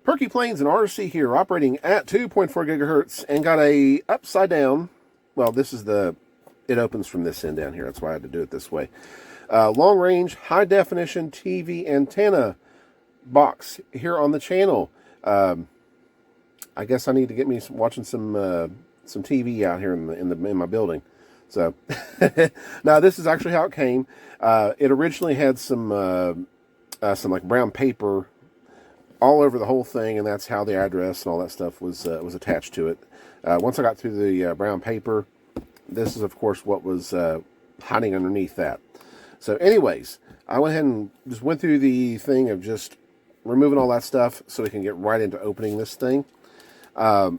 PerkyPlanes and RC here, operating at 2.4 gigahertz, and got a upside down. Well, this is it opens from this end down here. That's why I had to do it this way. Long range, high definition TV antenna box here on the channel. I guess I need to get me watching some TV out here in my building. So now this is actually how it came. It originally had some like brown paper all over the whole thing, and that's how the address and all that stuff was attached to it. Once I got through the brown paper, this is of course what was hiding underneath that. So anyways, I went ahead and just went through the thing of just removing all that stuff so we can get right into opening this thing. I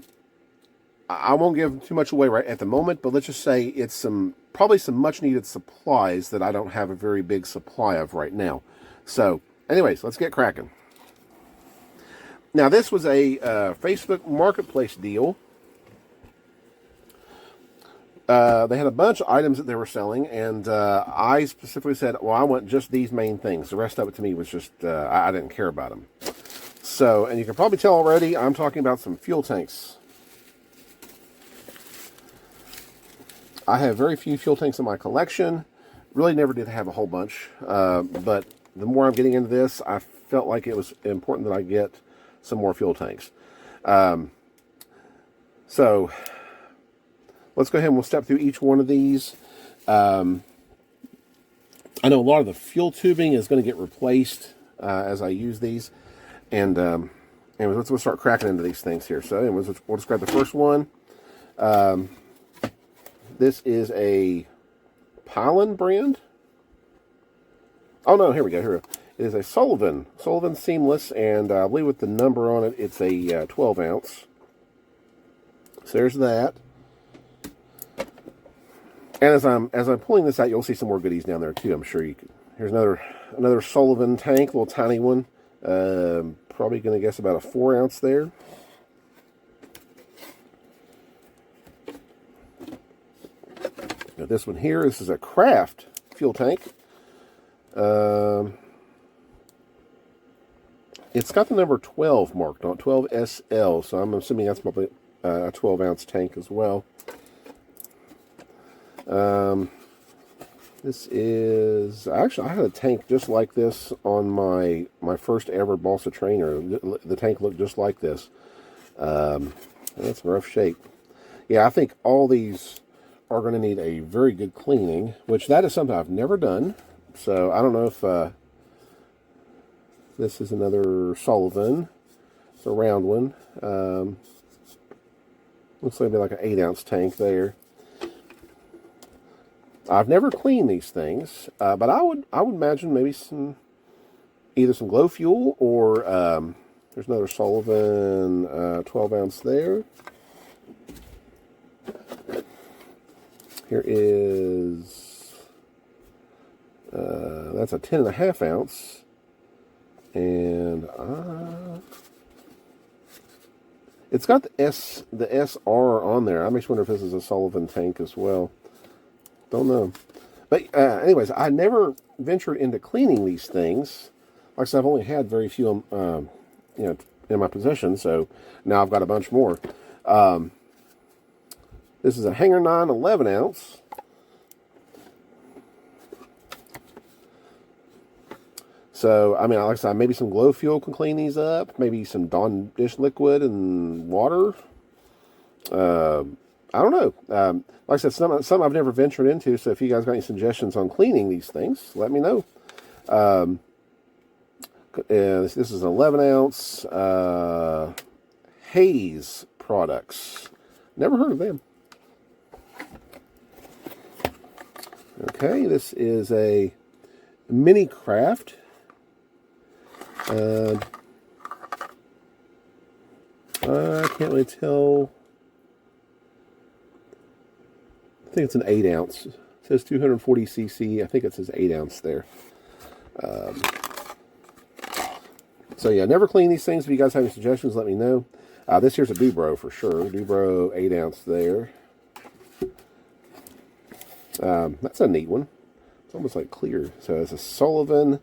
won't give too much away right at the moment, but let's just say it's probably some much needed supplies that I don't have a very big supply of right now. So anyways, let's get cracking. Now this was a Facebook Marketplace deal. They had a bunch of items that they were selling, and I specifically said, well, I want just these main things. The rest of it to me was just, I didn't care about them. So, and you can probably tell already, I'm talking about some fuel tanks. I have very few fuel tanks in my collection. Really never did have a whole bunch. But the more I'm getting into this, I felt like it was important that I get some more fuel tanks. So let's go ahead and we'll step through each one of these. I know a lot of the fuel tubing is going to get replaced as I use these. And anyways, let's start cracking into these things here. So anyways, we'll just grab the first one. This is a Pylon brand. Oh no, here we go. Here it is, a Sullivan seamless, and I believe with the number on it, it's a 12 ounce. So there's that. And as I'm pulling this out, you'll see some more goodies down there too. I'm sure you could. Here's another Sullivan tank, little tiny one. Probably going to guess about a 4 ounce there. Now this one here, this is a Craft fuel tank. It's got the number 12 marked on it, 12SL, so I'm assuming that's probably a 12 ounce tank as well. This is, actually I had a tank just like this on my first ever balsa trainer. The tank looked just like this. That's in rough shape. Yeah, I think all these are going to need a very good cleaning, which that is something I've never done. So I don't know if this is another Sullivan. It's a round one. Looks like an 8 ounce tank there. I've never cleaned these things, but I would imagine maybe either some glow fuel or there's another Sullivan 12 ounce there. Here is that's a 10.5 ounce, and it's got the SR on there. I just wonder if this is a Sullivan tank as well. Don't know. But anyways, I never ventured into cleaning these things. Like I said, I've only had very few, in my possession. So now I've got a bunch more. This is a Hanger 9 11 ounce. So, I mean, like I said, maybe some glow fuel can clean these up. Maybe some Dawn dish liquid and water. I don't know. Like I said, some I've never ventured into, so if you guys got any suggestions on cleaning these things, let me know. This is an 11 ounce Hayes products. Never heard of them. Okay, this is a Mini Craft. I can't really tell. I think it's an 8 ounce. It says 240 cc. I think it says 8 ounce there. So yeah, never clean these things. If you guys have any suggestions, let me know. This here's a Dubro for sure. Dubro 8 ounce there. That's a neat one. It's almost like clear. So it's a Sullivan.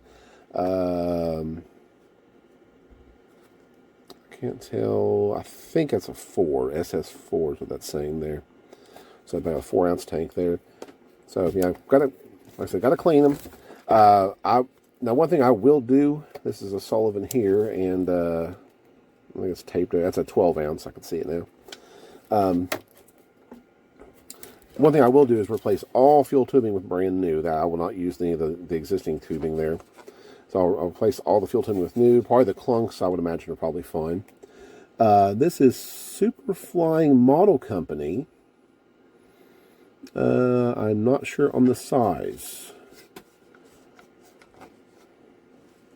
Can't tell. I think that's a 4. SS4 is what that's saying there. So about a 4-ounce tank there. So yeah, got to, like I said, got to clean them. Now one thing I will do. This is a Sullivan here, and I think it's taped. That's a 12-ounce. I can see it now. One thing I will do is replace all fuel tubing with brand new. That I will not use any of the existing tubing there. So I'll replace all the fuel tubing with new. Probably the clunks, I would imagine, are probably fine. This is Super Flying Model Company. I'm not sure on the size.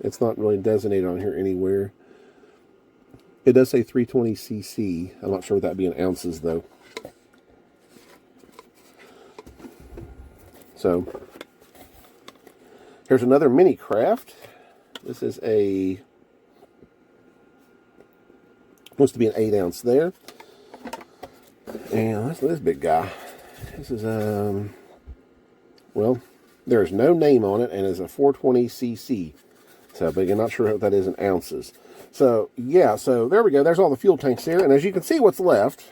It's not really designated on here anywhere. It does say 320cc. I'm not sure what that'd be in ounces, though. So, here's another mini craft. This is supposed to be an 8-ounce there. And that's this big guy. This is, well, there's no name on it, and it's a 420cc. So, but you're not sure what that is in ounces. So, yeah, so there we go. There's all the fuel tanks here. And as you can see what's left,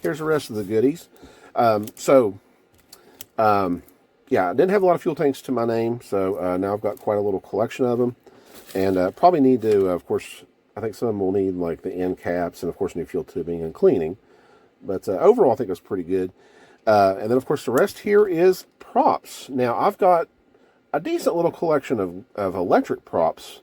here's the rest of the goodies. Yeah, I didn't have a lot of fuel tanks to my name, so now I've got quite a little collection of them. And probably need to, of course, I think some of them will need like the end caps and, of course, new fuel tubing and cleaning. But overall, I think it was pretty good. And then, of course, the rest here is props. Now, I've got a decent little collection of electric props,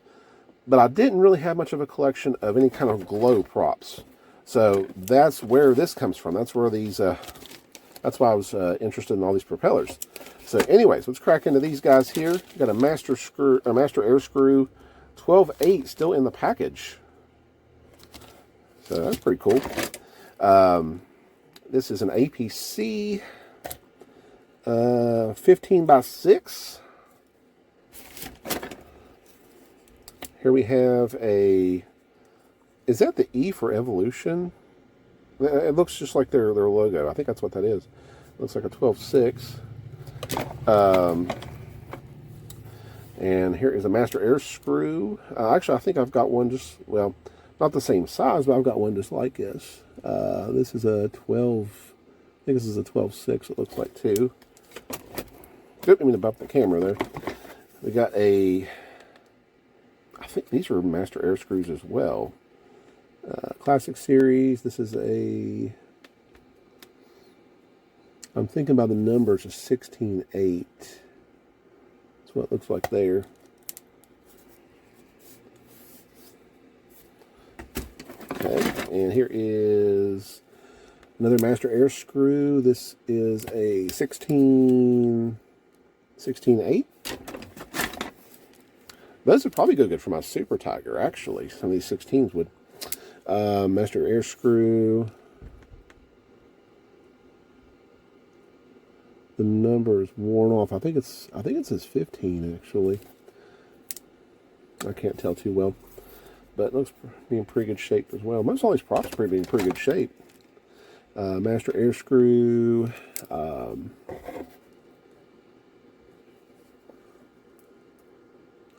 but I didn't really have much of a collection of any kind of glow props. So that's where this comes from. That's where these, that's why I was interested in all these propellers. So anyways, let's crack into these guys here. Got a master air screw 12/8 still in the package. So that's pretty cool. This is an APC 15x6. Here we have a, is that the E for Evolution? It looks just like their logo. I think that's what that is. Looks like a 12/6. And here is a master air screw. Actually, I think I've got one just, well, not the same size, but I've got one just like this. This is a 12, I think this is a 12/6, it looks like too. Didn't mean to bump the camera there. We got a, I think these are master air screws as well. Classic series. This is a, I'm thinking about the numbers of 16/8. That's what it looks like there. Okay, and here is another master air screw. This is a 16/8. Those would probably go good for my Super Tiger, actually. Some of these 16s would. Master air screw. The number is worn off. I think it says 15 actually. I can't tell too well, but it looks to be in pretty good shape as well. Most all these props are in pretty good shape. Master air screw.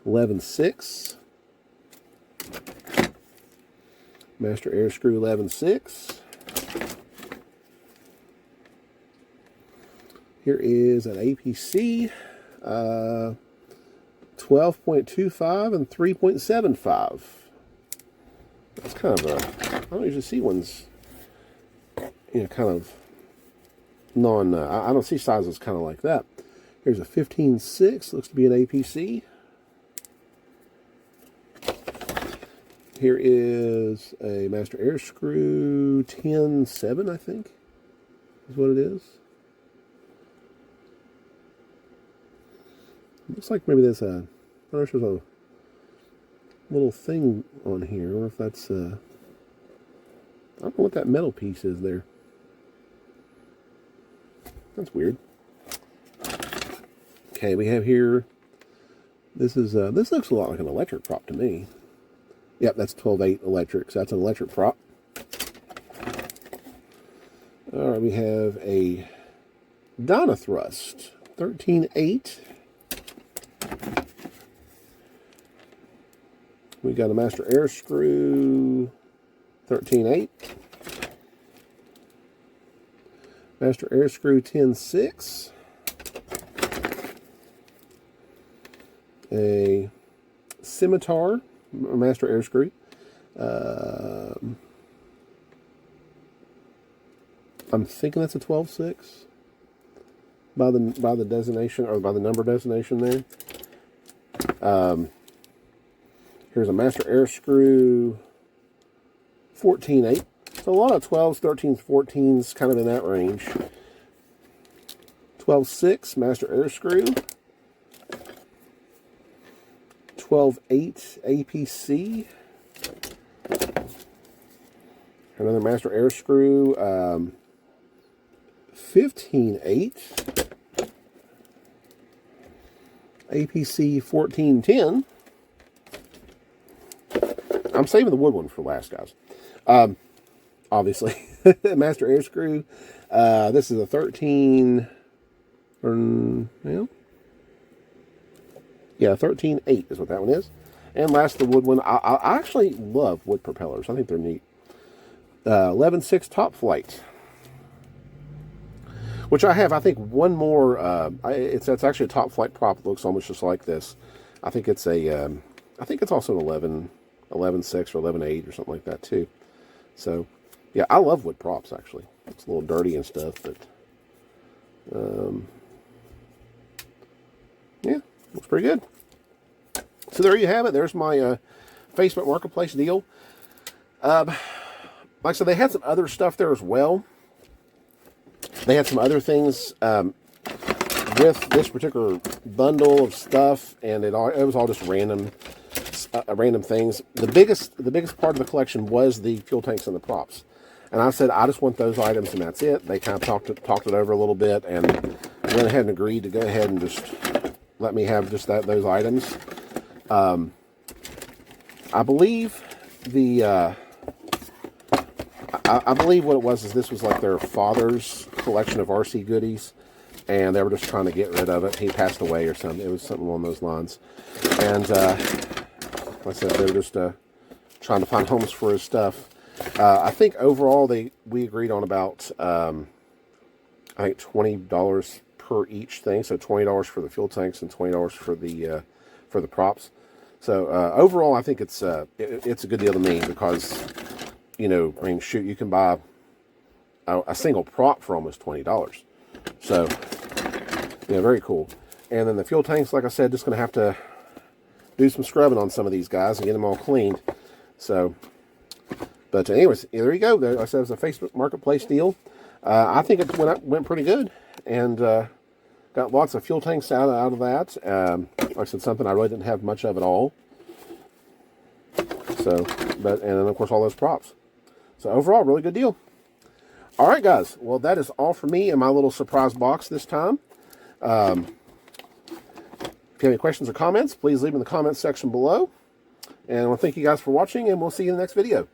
11/6. Master air screw 11/6. Here is an APC 12.25 and 3.75. That's kind of a, I don't usually see ones, you know, kind of non, I don't see sizes kind of like that. Here's a 15/6, looks to be an APC. Here is a master air screw 10/7, I think, is what it is. Looks like maybe there's a, I don't know if there's a little thing on here, or if that's, I don't know what that metal piece is there. That's weird. Okay, we have here, this is, this looks a lot like an electric prop to me. Yep, that's 12/8 electric, so that's an electric prop. All right, we have a Dynathrust 13/8. We got a master air screw 13.8. Master Air Screw 10.6. A Scimitar Master Air Screw. I'm thinking that's a 12.6 by the designation, or by the number designation there. Here's a Master Air Screw 14.8. So a lot of 12s, 13s, 14s, kind of in that range. 12.6 Master Air Screw. 12.8 APC. Another Master Air Screw. 15.8 APC 1410. I'm saving the wood one for last, guys. Obviously, Master Air Screw. This is a 13. Yeah, 13.8 is what that one is. And last, the wood one. I actually love wood propellers. I think they're neat. 11.6 Top Flight. Which I have, I think, one more. It's actually a Top Flight prop. It looks almost just like this. I think it's a. I think it's also an 11.6 or 11.8 or something like that too. So, yeah, I love wood props. Actually, it's a little dirty and stuff, but yeah, looks pretty good. So there you have it. There's my Facebook Marketplace deal. Like I said, they had some other stuff there as well. They had some other things with this particular bundle of stuff, and it was all just random things. The biggest part of the collection was the fuel tanks and the props. And I said, I just want those items, and that's it. They kind of talked it over a little bit, and went ahead and agreed to go ahead and just let me have just those items. I believe I believe what it was is this was like their father's collection of RC goodies, and they were just trying to get rid of it. He passed away or something. It was something along those lines. And like I said, they were just trying to find homes for his stuff. I think overall we agreed on about I think $20 per each thing. So $20 for the fuel tanks and $20 for the props. So overall, I think it's a good deal to me because, you know, I mean, shoot, you can buy a single prop for almost $20. So, yeah, very cool. And then the fuel tanks, like I said, just going to have to do some scrubbing on some of these guys and get them all cleaned. So, but anyways, there you go. Like I said, it was a Facebook Marketplace deal. I think it went pretty good, and got lots of fuel tanks out of that. Like I said, something I really didn't have much of at all. So, and then of course all those props. So overall, really good deal. All right, guys. Well, that is all for me in my little surprise box this time. If you have any questions or comments, please leave them in the comments section below. And I want to thank you guys for watching, and we'll see you in the next video.